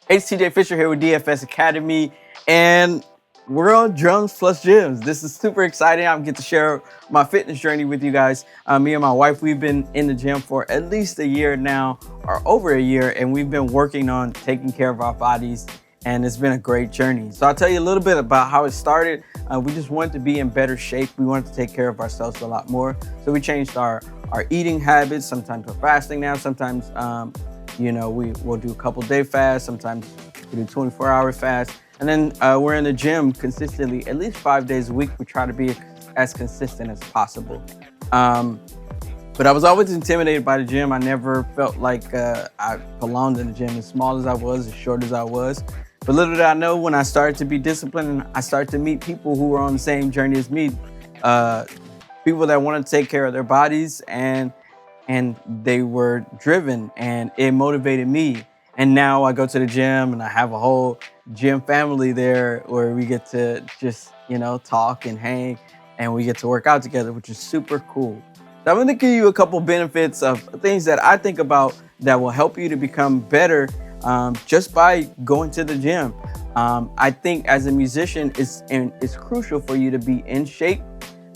HTJ Fisher here with DFS Academy, and we're on Drums Plus Gyms. This is super exciting. I get to share my fitness journey with you guys. Me and my wife, we've been in the gym for at least a year now, or over a year, and we've been working on taking care of our bodies, and it's been a great journey. So I'll tell you a little bit about how it started. We just wanted to be in better shape. We wanted to take care of ourselves a lot more. So we changed our eating habits. Sometimes we're fasting now. Sometimes we'll do a couple day fast. Sometimes we do 24-hour fast. And then we're in the gym consistently, at least 5 days a week. We try to be as consistent as possible. But I was always intimidated by the gym. I never felt like I belonged in the gym, as small as I was, as short as I was. But little did I know, when I started to be disciplined and I started to meet people who were on the same journey as me, people that wanted to take care of their bodies, and they were driven, and it motivated me. And now I go to the gym and I have a whole gym family there where we get to just, talk and hang, and we get to work out together, which is super cool. So I'm gonna give you a couple benefits of things that I think about that will help you to become better just by going to the gym. I think as a musician, it's crucial for you to be in shape,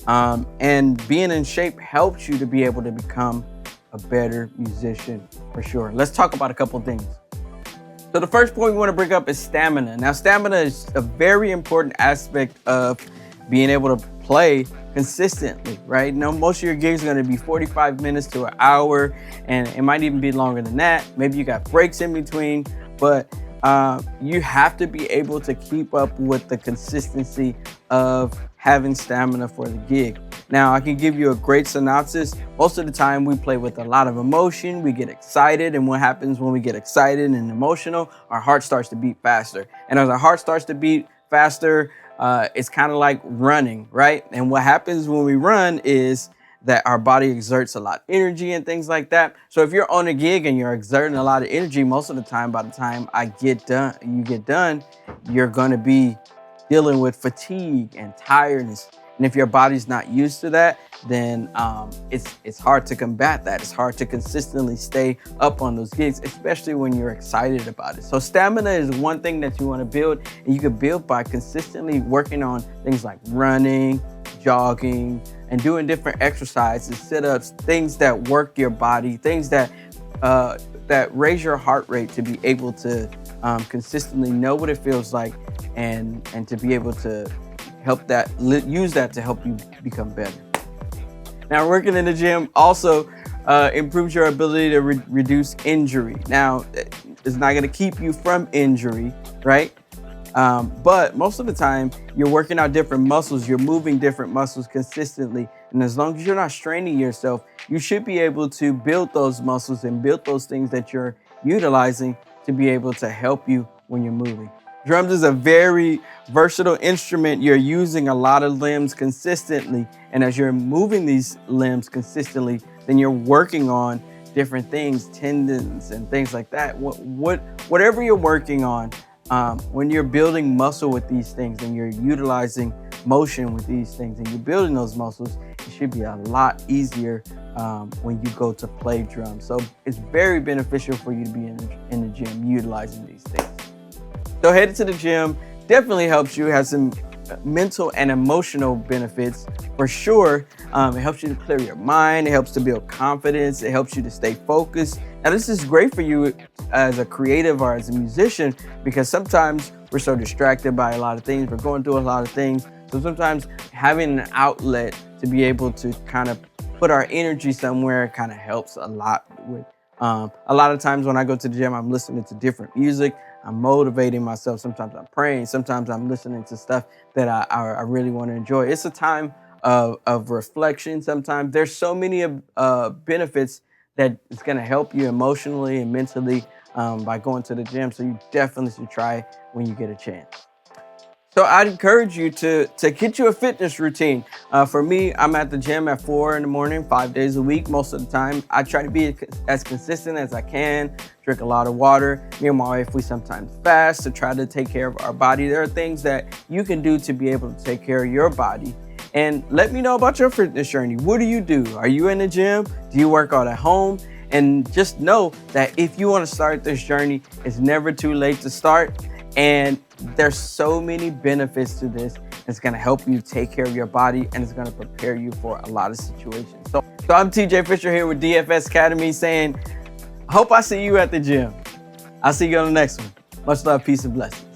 and being in shape helps you to be able to become a better musician for sure. Let's talk about a couple things. So the first point we want to bring up is stamina. Now, stamina is a very important aspect of being able to play consistently, right? Now, most of your gigs are going to be 45 minutes to an hour, and it might even be longer than that. Maybe you got breaks in between, but you have to be able to keep up with the consistency of having stamina for the gig. Now, I can give you a great synopsis. Most of the time we play with a lot of emotion. We get excited, and what happens when we get excited and emotional, our heart starts to beat faster. And as our heart starts to beat faster, it's kind of like running, right? And what happens when we run is that our body exerts a lot of energy and things like that. So if you're on a gig and you're exerting a lot of energy, most of the time, by the time you get done, you're gonna be dealing with fatigue and tiredness. And if your body's not used to that, then it's hard to combat that. It's hard to consistently stay up on those gigs, especially when you're excited about it. So stamina is one thing that you want to build, and you can build by consistently working on things like running, jogging, and doing different exercises, sit-ups, things that work your body, things that raise your heart rate to be able to consistently know what it feels like, and to be able to use that to help you become better. Now, working in the gym also improves your ability to reduce injury. Now, it's not going to keep you from injury, right? But most of the time, you're working out different muscles, you're moving different muscles consistently. And as long as you're not straining yourself, you should be able to build those muscles and build those things that you're utilizing to be able to help you when you're moving. Drums is a very versatile instrument. You're using a lot of limbs consistently. And as you're moving these limbs consistently, then you're working on different things, tendons and things like that. Whatever you're working on, when you're building muscle with these things and you're utilizing motion with these things and you're building those muscles, it should be a lot easier when you go to play drums. So it's very beneficial for you to be in the gym utilizing these things. So heading to the gym definitely helps you have some mental and emotional benefits for sure. It helps you to clear your mind. It helps to build confidence. It helps you to stay focused. Now, this is great for you as a creative or as a musician, because sometimes we're so distracted by a lot of things. We're going through a lot of things. So sometimes having an outlet to be able to kind of put our energy somewhere kind of helps a lot with. A lot of times when I go to the gym, I'm listening to different music. I'm motivating myself. Sometimes I'm praying. Sometimes I'm listening to stuff that I really want to enjoy. It's a time of reflection. Sometimes there's so many benefits that it's going to help you emotionally and mentally by going to the gym. So you definitely should try when you get a chance. So I'd encourage you to get you a fitness routine. For me, I'm at the gym at 4 in the morning, 5 days a week. Most of the time, I try to be as consistent as I can, drink a lot of water. Me and my wife, we sometimes fast to try to take care of our body. There are things that you can do to be able to take care of your body. And let me know about your fitness journey. What do you do? Are you in the gym? Do you work out at home? And just know that if you want to start this journey, it's never too late to start. And there's so many benefits to this. It's going to help you take care of your body, and it's going to prepare you for a lot of situations. So I'm TJ Fisher here with DFS Academy saying, hope I see you at the gym. I'll see you on the next one. Much love, peace, and blessings.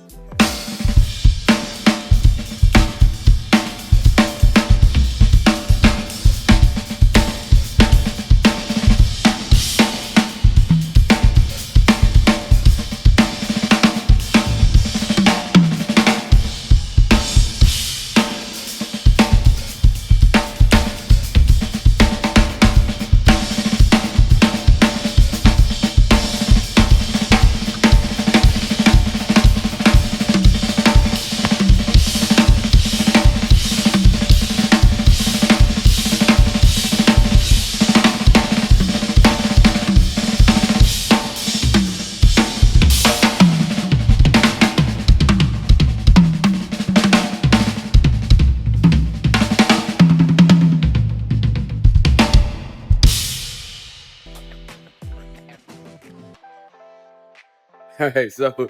All right, so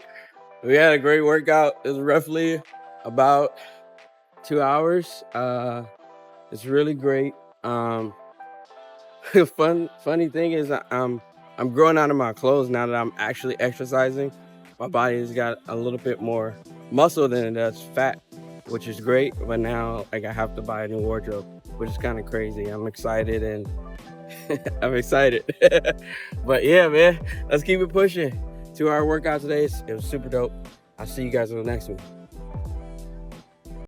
we had a great workout. It was roughly about 2 hours. It's really great. Funny thing is, I'm growing out of my clothes now that I'm actually exercising. My body has got a little bit more muscle than it does fat, which is great. But now, like, I have to buy a new wardrobe, which is kind of crazy. I'm excited and I'm excited. But yeah, man, let's keep it pushing. 2 hour workout today. It was super dope. I'll see you guys on the next one.